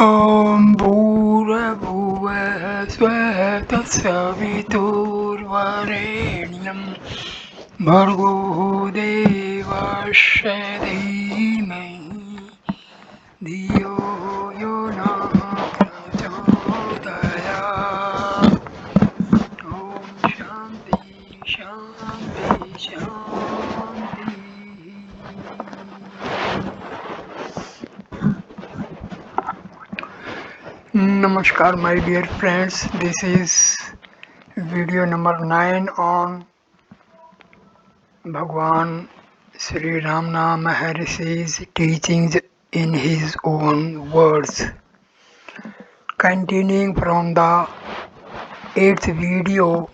ॐ भूर्भुवः स्वः तत्सवितुर्वरेण्यं भर्गो देवस्य धीमहि धियो यो नः प्रचोदयात् ॐ शान्ति शान्ति शान्तिः Namaskar, my dear friends. This is video number 9 on Bhagwan Sri Ramana Maharshi's teachings in his own words. Continuing from the 8th video,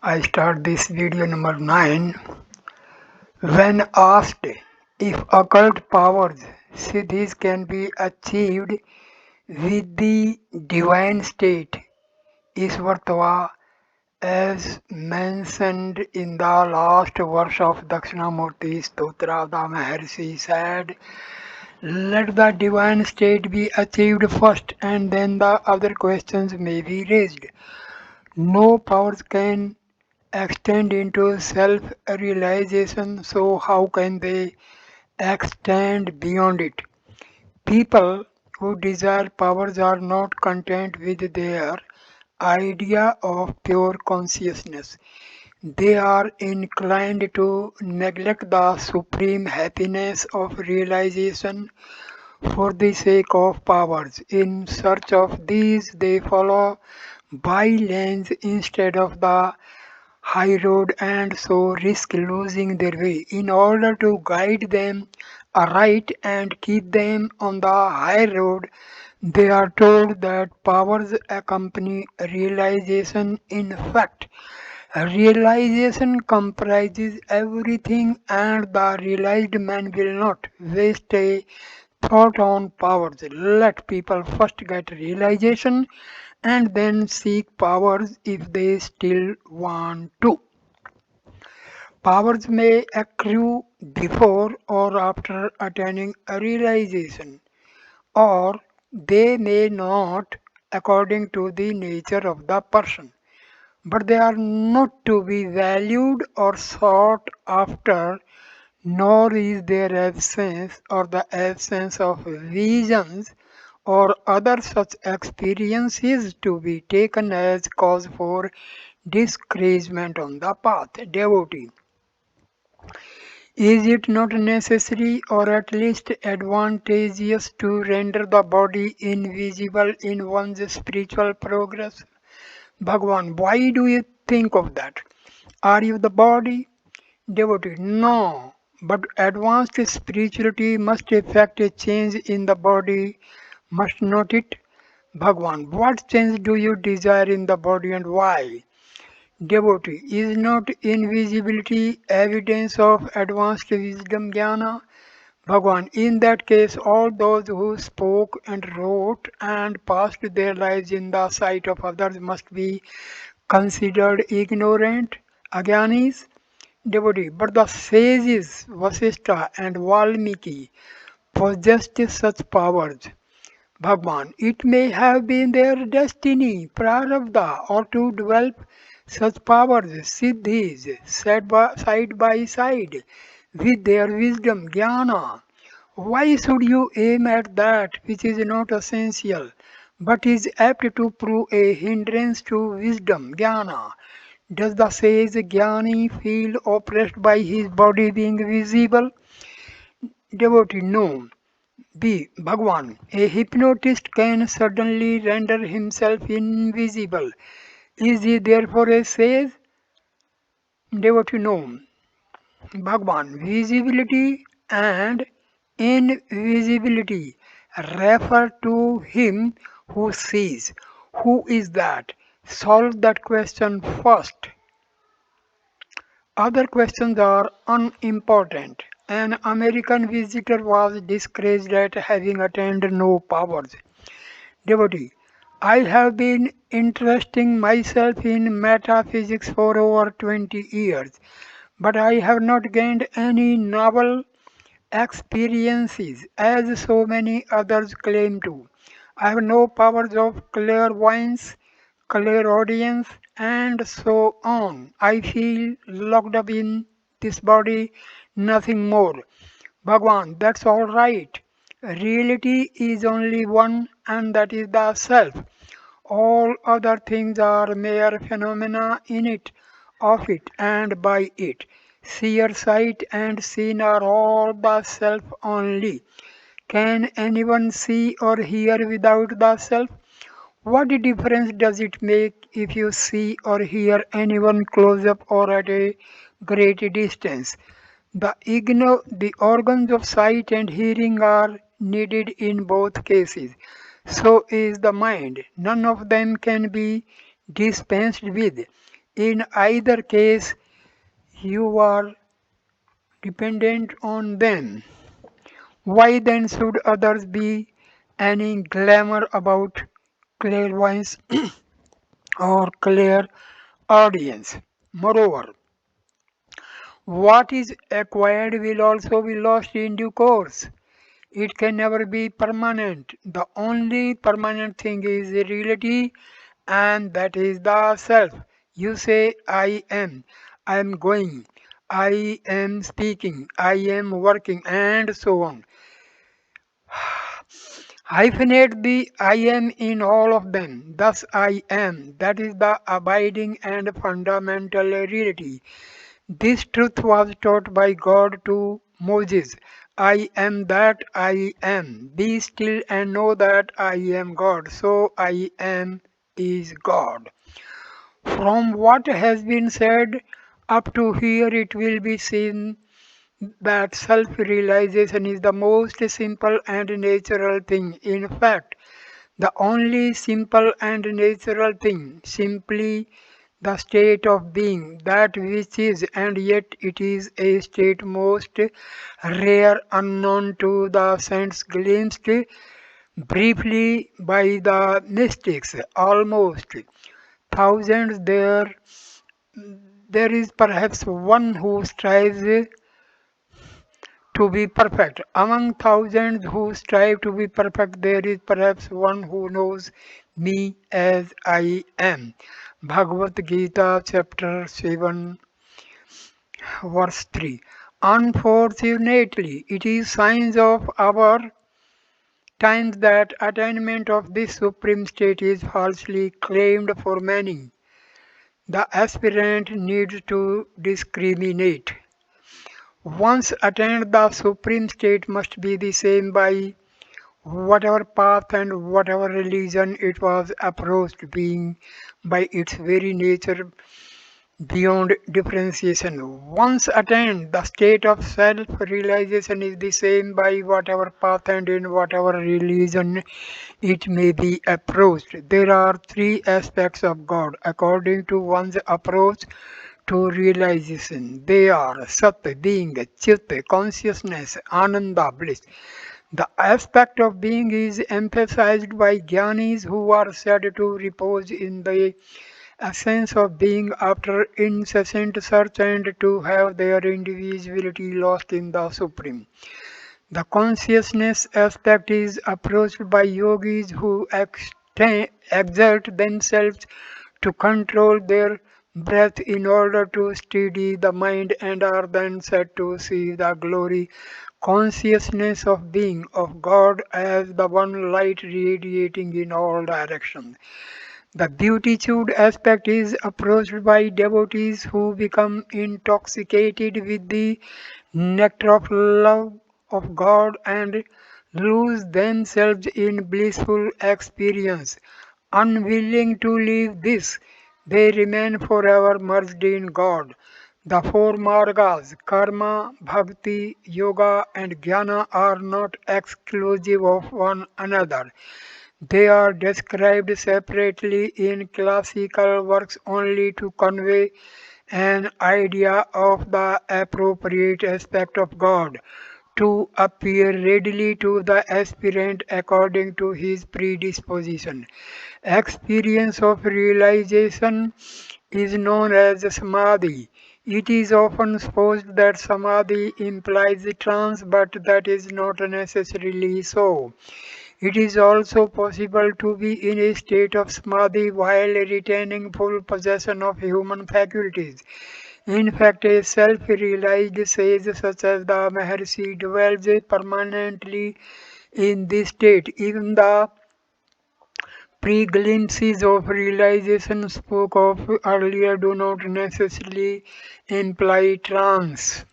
I start this video number 9. When asked if occult powers, siddhis can be achieved with the divine state, Ishvartva, as mentioned in the last verse of Dakshinamurti Stotra, the Maharshi said, let the divine state be achieved first and then the other questions may be raised. No powers can extend into self-realization, so how can they extend beyond it? People who desire powers are not content with their idea of pure consciousness. They are inclined to neglect the supreme happiness of realization for the sake of powers. In search of these, they follow by-lanes instead of the high road and so risk losing their way. In order to guide them aright and keep them on the high road, they are told that powers accompany realization. In fact, realization comprises everything, and the realized man will not waste a thought on powers. Let people first get realization and then seek powers if they still want to. Powers may accrue before or after attaining a realization, or they may not according to the nature of the person, but they are not to be valued or sought after, nor is their absence or the absence of visions or other such experiences to be taken as cause for discouragement on the path. Devotee, is it not necessary or at least advantageous to render the body invisible in one's spiritual progress? Bhagwan, why do you think of that? Are you the body? Devotee, no. But advanced spirituality must effect a change in the body, must not it? Bhagwan, what change do you desire in the body and why? Devotee, is not invisibility evidence of advanced wisdom jnana? Bhagwan, in that case, all those who spoke and wrote and passed their lives in the sight of others must be considered ignorant, agyanis. Devotee, but the sages Vasishtha and Valmiki possessed such powers. Bhagwan, it may have been their destiny, prarabdha, or to develop such powers, siddhis, side by side with their wisdom, jnana. Why should you aim at that which is not essential, but is apt to prove a hindrance to wisdom, jnana? Does the sage jnani feel oppressed by his body being visible? Devotee, no. B. Bhagwan, a hypnotist can suddenly render himself invisible. Is he therefore a sage? Devotee, no. Bhagwan, visibility and invisibility refer to him who sees. Who is that? Solve that question first. Other questions are unimportant. An American visitor was disgraced at having attained no powers. Devotee, I have been interesting myself in metaphysics for over 20 years, but I have not gained any novel experiences as so many others claim to. I have no powers of clairvoyance, clairaudience, and so on. I feel locked up in this body, nothing more. Bhagwan, that's all right. Reality is only one, and that is the self. All other things are mere phenomena in it, of it, and by it. Seer, sight, and seen are all the self only. Can anyone see or hear without the self? What difference does it make if you see or hear anyone close up or at a great distance? The organs of sight and hearing are needed in both cases. So is the mind. None of them can be dispensed with. In either case, you are dependent on them. Why then should others be any glamour about clairvoyance or clear audience? Moreover, what is acquired will also be lost in due course. It can never be permanent. The only permanent thing is the reality, and that is the self. You say, I am going, I am speaking, I am working, and so on. Hyphenate the I am in all of them. Thus, I am. That is the abiding and fundamental reality. This truth was taught by God to Moses. I am that I am. Be still and know that I am God. So I am is God. From what has been said up to here, it will be seen that self realization is the most simple and natural thing. In fact, the only simple and natural thing, simply the state of being, that which is, and yet it is a state most rare, unknown to the sense, glimpsed briefly by the mystics, almost thousands there is perhaps one who strives to be perfect. Among thousands who strive to be perfect, there is perhaps one who knows me as I am. Bhagavad Gita, chapter 7, verse 3. Unfortunately, it is signs of our times that attainment of this supreme state is falsely claimed for many. The aspirant needs to discriminate. Once attained, the supreme state must be the same by whatever path and whatever religion it was approached, being by its very nature beyond differentiation. Once attained, the state of self realization is the same by whatever path and in whatever religion it may be approached. There are three aspects of God according to one's approach to realization. They are Sat, being, Chit, consciousness, Ananda, bliss. The aspect of being is emphasized by jnanis who are said to repose in the essence of being after incessant search and to have their individuality lost in the Supreme. The consciousness aspect is approached by yogis who exert themselves to control their breath in order to steady the mind and are then said to see the glory consciousness of being of God as the one light radiating in all directions. The beatitude aspect is approached by devotees who become intoxicated with the nectar of love of God and lose themselves in blissful experience. Unwilling to leave this, they remain forever merged in God. The four margas, karma, bhakti, yoga, and jnana, are not exclusive of one another. They are described separately in classical works only to convey an idea of the appropriate aspect of God to appear readily to the aspirant according to his predisposition. Experience of realization is known as samadhi. It is often supposed that samadhi implies trance, but that is not necessarily so. It is also possible to be in a state of samadhi while retaining full possession of human faculties. In fact, a self-realized sage such as the Maharshi dwells permanently in this state. Even the pre-glimpses of realization spoke of earlier do not necessarily imply trance.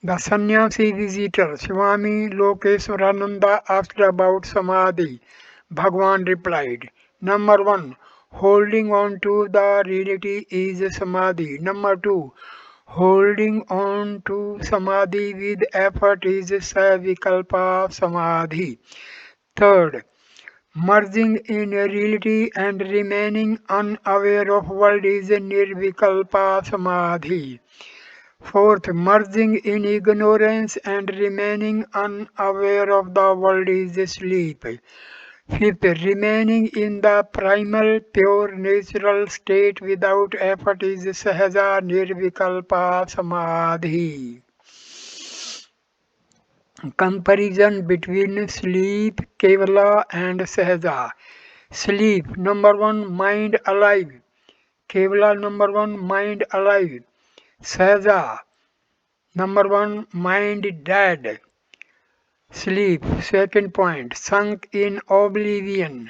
The sannyasi visitor, Swami Lokeswarananda, asked about samadhi. Bhagwan replied, Number 1, holding on to the reality is samadhi. Number 2, holding on to samadhi with effort is savikalpa samadhi. Third, merging in reality and remaining unaware of world is nirvikalpa samadhi. Fourth, merging in ignorance and remaining unaware of the world is sleep. Fifth, remaining in the primal, pure, natural state without effort is sahaja nirvikalpa samadhi. Comparison between sleep, kevala, and sahaja. Sleep, number 1, mind alive. Kevala, number 1, mind alive. Sahaja, number 1, mind dead. Sleep. Second point, sunk in oblivion.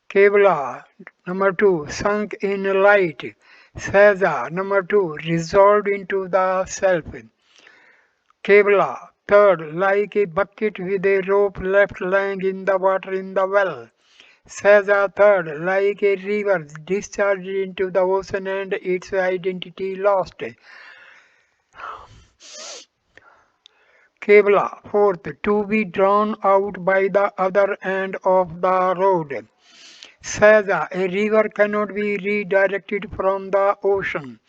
Kevala. Number 2, sunk in light. Sahaja. Number 2, resolved into the self. Kevala. Third, like a bucket with a rope left lying in the water in the well. Sahaja. Third, like a river discharged into the ocean and its identity lost. Kevla. Fourth, to be drawn out by the other end of the road. Sahaja, a river cannot be redirected from the ocean.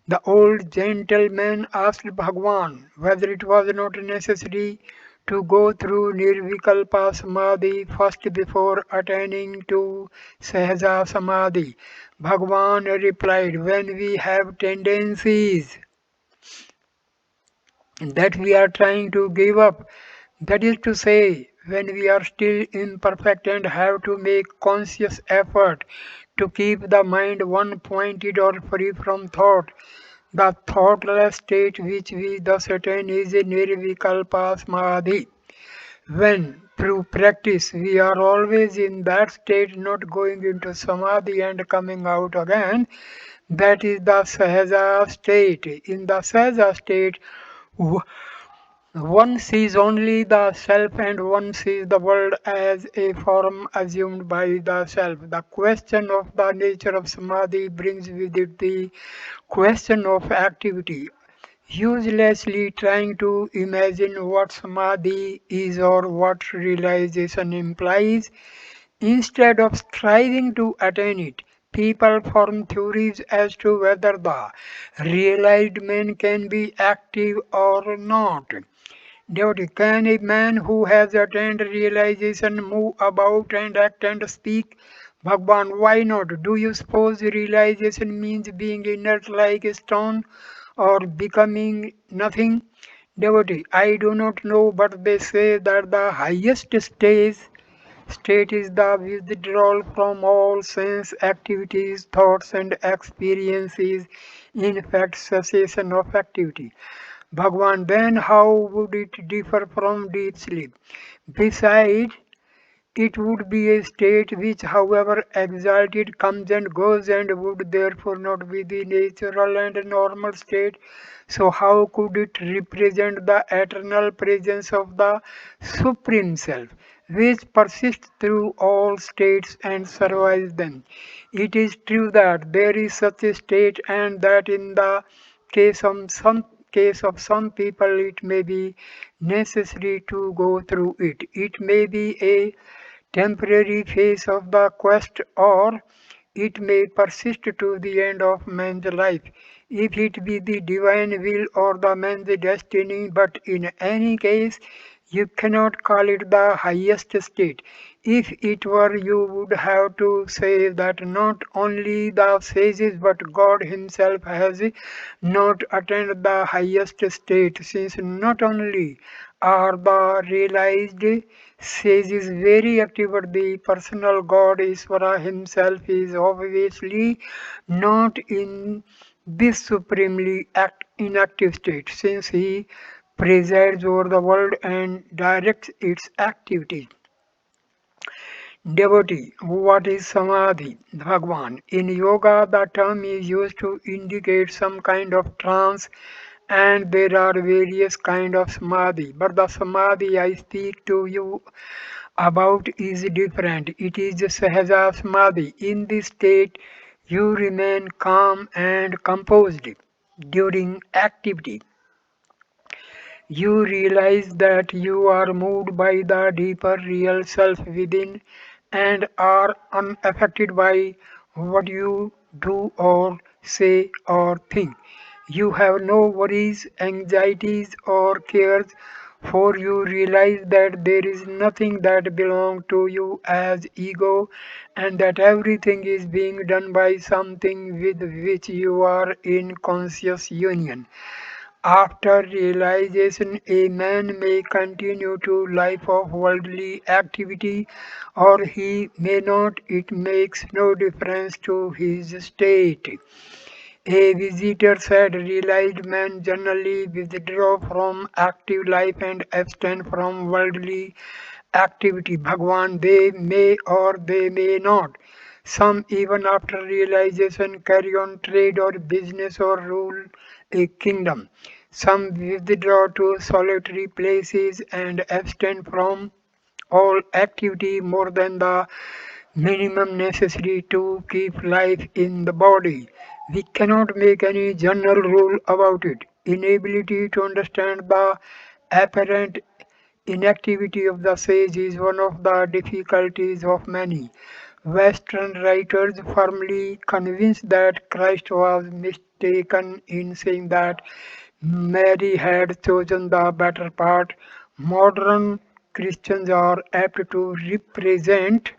The old gentleman asked Bhagwan whether it was not necessary to go through Nirvikalpa Samadhi first before attaining to Sahaja Samadhi. Bhagwan replied, when we have tendencies that we are trying to give up. That is to say, when we are still imperfect and have to make conscious effort to keep the mind one pointed or free from thought, the thoughtless state which we thus attain is a nirvikalpa samadhi. When through practice we are always in that state, not going into samadhi and coming out again, that is the sahaja state. In the sahaja state, one sees only the self and one sees the world as a form assumed by the self. The question of the nature of samadhi brings with it the question of activity. Uselessly trying to imagine what samadhi is or what realization implies, instead of striving to attain it, people form theories as to whether the realized man can be active or not. Devotee, can a man who has attained realization move about and act and speak? Bhagwan, why not? Do you suppose realization means being inert like a stone or becoming nothing? Devotee, I do not know, but they say that the highest state is the withdrawal from all sense activities, thoughts, and experiences, in fact, cessation of activity. Bhagwan, then how would it differ from deep sleep? Besides, it would be a state which, however exalted, comes and goes and would therefore not be the natural and normal state. So, how could it represent the eternal presence of the Supreme Self, which persists through all states and survives them? It is true that there is such a state, and that in the case of some people it may be necessary to go through it. It may be a temporary phase of the quest, or it may persist to the end of man's life, if it be the divine will or the man's destiny, but in any case, You cannot call it the highest state. If it were, you would have to say that not only the sages but God Himself has not attained the highest state, since not only are the realized sages very active, but the personal God Isvara Himself is obviously not in this supremely inactive state, since He presides over the world and directs its activity. Devotee, what is samadhi? Bhagwan. In yoga, the term is used to indicate some kind of trance, and there are various kind of samadhi. But the samadhi I speak to you about is different. It is sahaja samadhi. In this state, you remain calm and composed during activity. You realize that you are moved by the deeper real self within and are unaffected by what you do or say or think. You have no worries, anxieties, or cares, for you realize that there is nothing that belongs to you as ego and that everything is being done by something with which you are in conscious union. After realization, a man may continue to life of worldly activity or he may not. It makes no difference to his state. A visitor said realized men generally withdraw from active life and abstain from worldly activity. Bhagwan, they may or they may not. Some, even after realization, carry on trade or business or rule a kingdom. Some withdraw to solitary places and abstain from all activity more than the minimum necessary to keep life in the body. We cannot make any general rule about it. Inability to understand the apparent inactivity of the sage is one of the difficulties of many. Western writers firmly convinced that Christ was mistaken in saying that Mary had chosen the better part. Modern Christians are apt to represent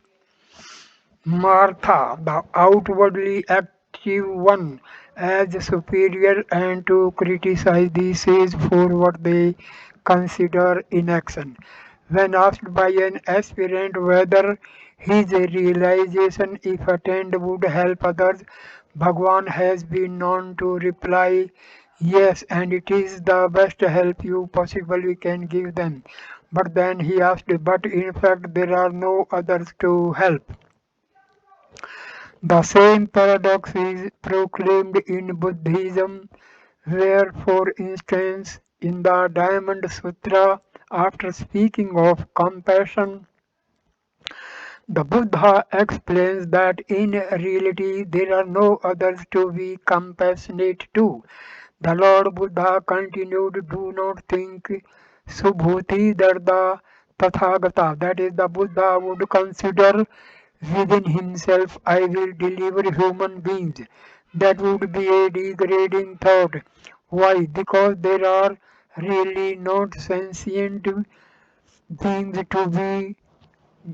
Martha, the outwardly active one, as superior and to criticize the sage for what they consider inaction. When asked by an aspirant whether his realization, if attained, would help others, Bhagwan has been known to reply, yes, and it is the best help you possibly can give them. But then he asked, but in fact there are no others to help. The same paradox is proclaimed in Buddhism, where, for instance, in the Diamond Sutra, after speaking of compassion, the Buddha explains that in reality there are no others to be compassionate to. The Lord Buddha continued, do not think, Subhuti, that the Tathagata, that is the Buddha, would consider within himself, I will deliver human beings. That would be a degrading thought. Why? Because there are really not sentient beings to be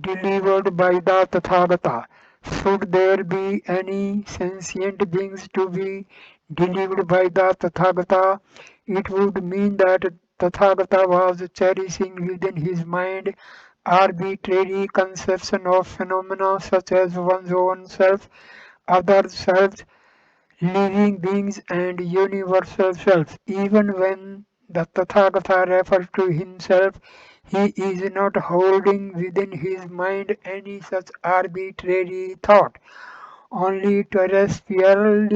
delivered by the Tathagata. Should there be any sentient beings to be delivered by the Tathagata, it would mean that Tathagata was cherishing within his mind arbitrary conception of phenomena such as one's own self, other selves, living beings, and universal self. Even when the Tathagata refers to himself, he is not holding within his mind any such arbitrary thought. Only terrestrial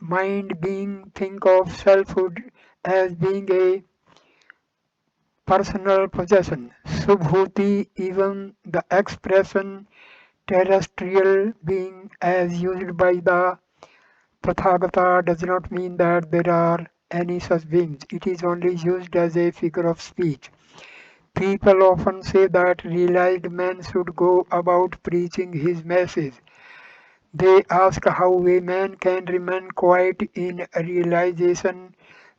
mind being think of selfhood as being a personal possession. Subhuti, even the expression terrestrial being as used by the Tathagata does not mean that there are any such beings. It is only used as a figure of speech. People often say that realized man should go about preaching his message. They ask how a man can remain quiet in realization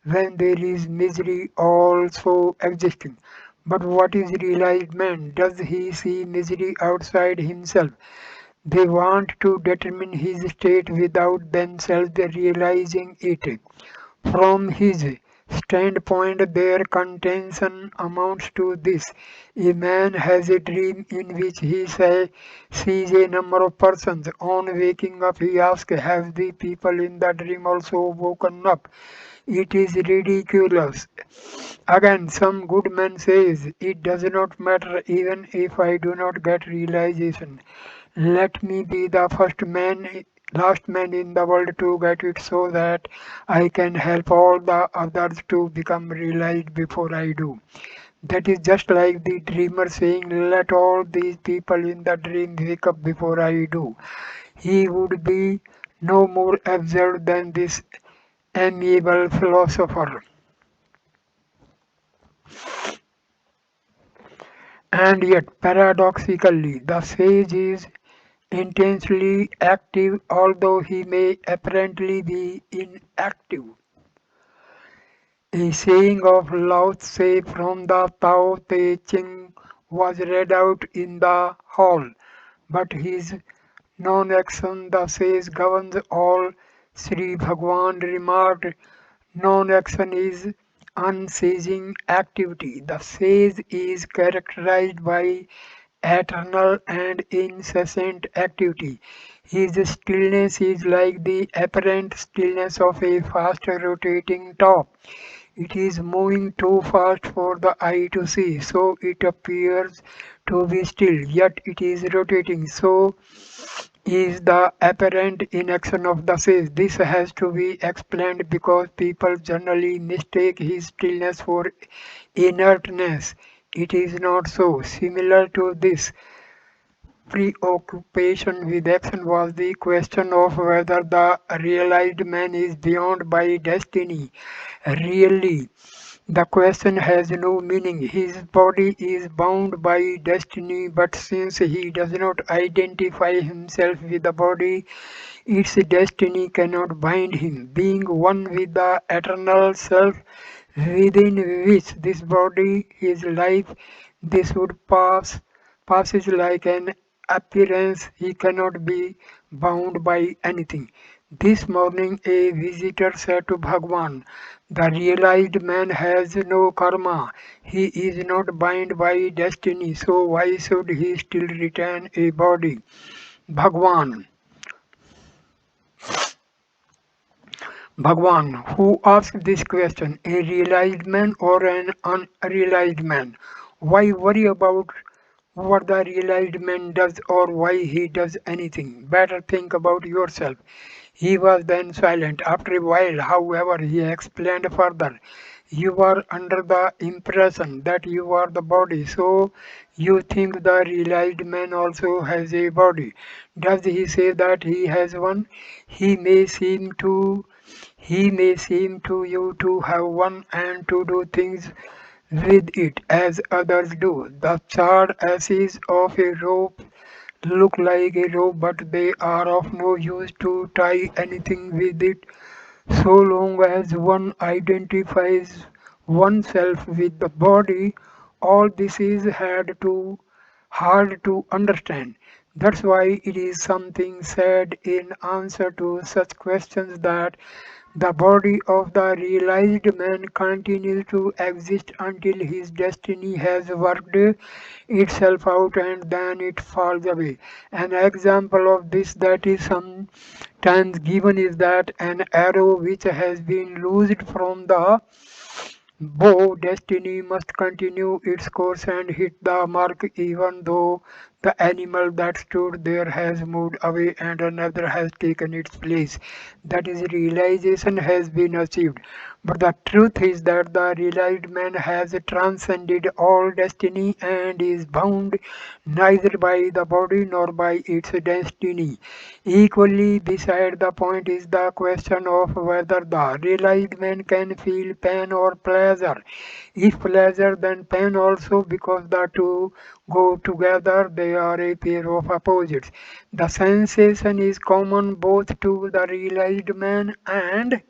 when there is misery also existing. But what is realized man? Does he see misery outside himself? They want to determine his state without themselves realizing it. From his standpoint, their contention amounts to this: a man has a dream in which sees a number of persons. On waking up, he asks, have the people in the dream also woken up? It is ridiculous. Again, some good man says, it does not matter even if I do not get realization. Let me be the last man in the world to get it so that I can help all the others to become realized before I do. That is just like the dreamer saying, let all these people in the dream wake up before I do. He would be no more absurd than this amiable philosopher. And yet, paradoxically, the sage is intensely active, although he may apparently be inactive. A saying of Lao Tse from the Tao Te Ching was read out in the hall, but his non-action, the sage, governs all. Sri Bhagwan remarked, non-action is unceasing activity. The sage is characterized by eternal and incessant activity. His stillness is like the apparent stillness of a fast rotating top. It is moving too fast for the eye to see, so it appears to be still, yet it is rotating. So is the apparent inaction of the sage. This has to be explained because people generally mistake his stillness for inertness. It is not so. Similar to this, preoccupation with action was the question of whether the realized man is bound by destiny. Really, the question has no meaning. His body is bound by destiny, but since he does not identify himself with the body, its destiny cannot bind him. Being one with the eternal self within which this body, his life, this would passes like an appearance. He cannot be bound by anything. This morning a visitor said to Bhagwan, the realized man has no karma. He is not bound by destiny, so why should he still retain a body? Bhagwan. Bhagwan, who asked this question, a realized man or an unrealized man? Why worry about what the realized man does or why he does anything? Better think about yourself. He was then silent. After a while, however, he explained further. You are under the impression that you are the body, so you think the realized man also has a body. Does he say that he has one? He may seem to he may seem to you to have one and to do things with it as others do. The charred ashes of a rope look like a rope, but they are of no use to tie anything with it so long as one identifies oneself with the body. All this is hard to understand. That's why it is something said in answer to such questions that the body of the realized man continues to exist until his destiny has worked itself out and then it falls away. An example of this that is sometimes given is that an arrow which has been loosed from the bow, destiny must continue its course and hit the mark even though the animal that stood there has moved away and another has taken its place. That is, realization has been achieved. But the truth is that the realized man has transcended all destiny and is bound neither by the body nor by its destiny. Equally beside the point is the question of whether the realized man can feel pain or pleasure. If pleasure, then pain also, because the two go together, they are a pair of opposites. The sensation is common both to the realized man and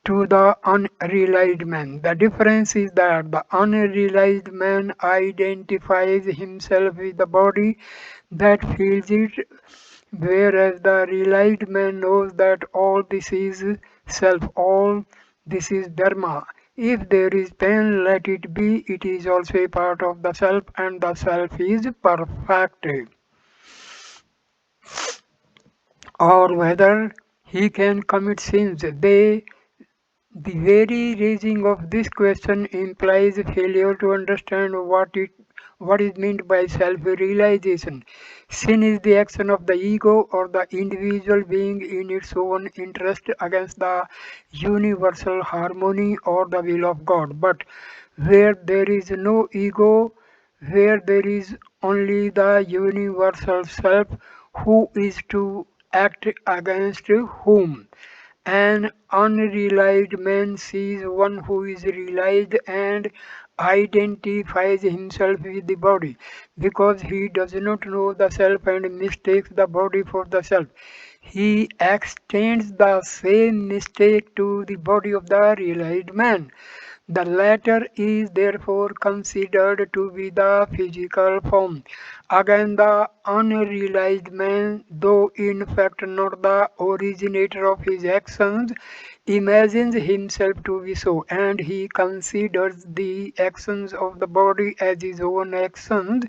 to the unrealized man. The difference is that the unrealized man identifies himself with the body that feels it, whereas the realized man knows that all this is self, all this is dharma. If there is pain, let it be, it is also a part of the self, and the self is perfect. Or whether he can commit sins. The very raising of this question implies a failure to understand what is meant by self-realization. Sin is the action of the ego or the individual being in its own interest against the universal harmony or the will of God. But where there is no ego, where there is only the universal self, who is to act against whom? An unrealized man sees one who is realized and identifies himself with the body because he does not know the self and mistakes the body for the self. He extends the same mistake to the body of the realized man. The latter is therefore considered to be the physical form. Again, the unrealized man, though in fact not the originator of his actions, imagines himself to be so, and he considers the actions of the body as his own actions,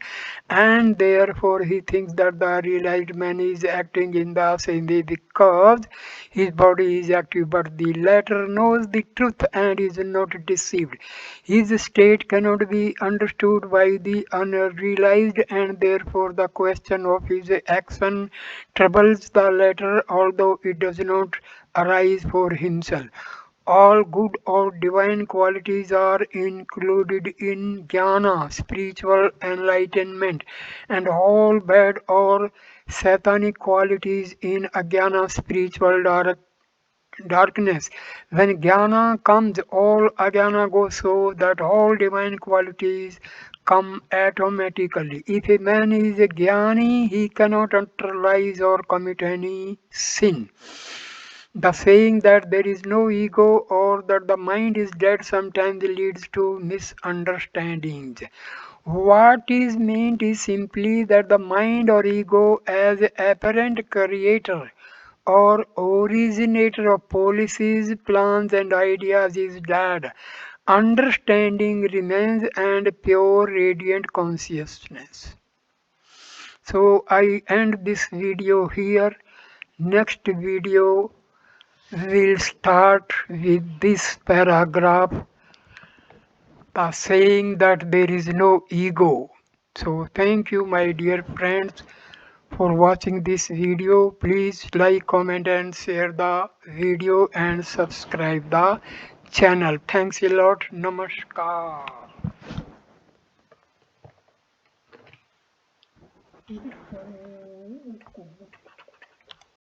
and therefore he thinks that the realized man is acting in the same way because his body is active, but the latter knows the truth and is not deceived. His state cannot be understood by the unrealized, and therefore the question of his action troubles the latter, although it does not arise for himself. All good or divine qualities are included in jnana, spiritual enlightenment, and all bad or satanic qualities in ajnana, spiritual darkness. When jnana comes, all ajnana goes, so that all divine qualities come automatically. If a man is a jnani, he cannot internalize or commit any sin. The saying that there is no ego or that the mind is dead sometimes leads to misunderstandings. What is meant is simply that the mind or ego, as apparent creator or originator of policies, plans, and ideas, is dead. Understanding remains and pure radiant consciousness. So I end this video here. Next video will start with this paragraph, the saying that there is no ego. So thank you my dear friends for watching this video. Please like, comment and share the video and subscribe the channel. Thanks a lot. Namaskar.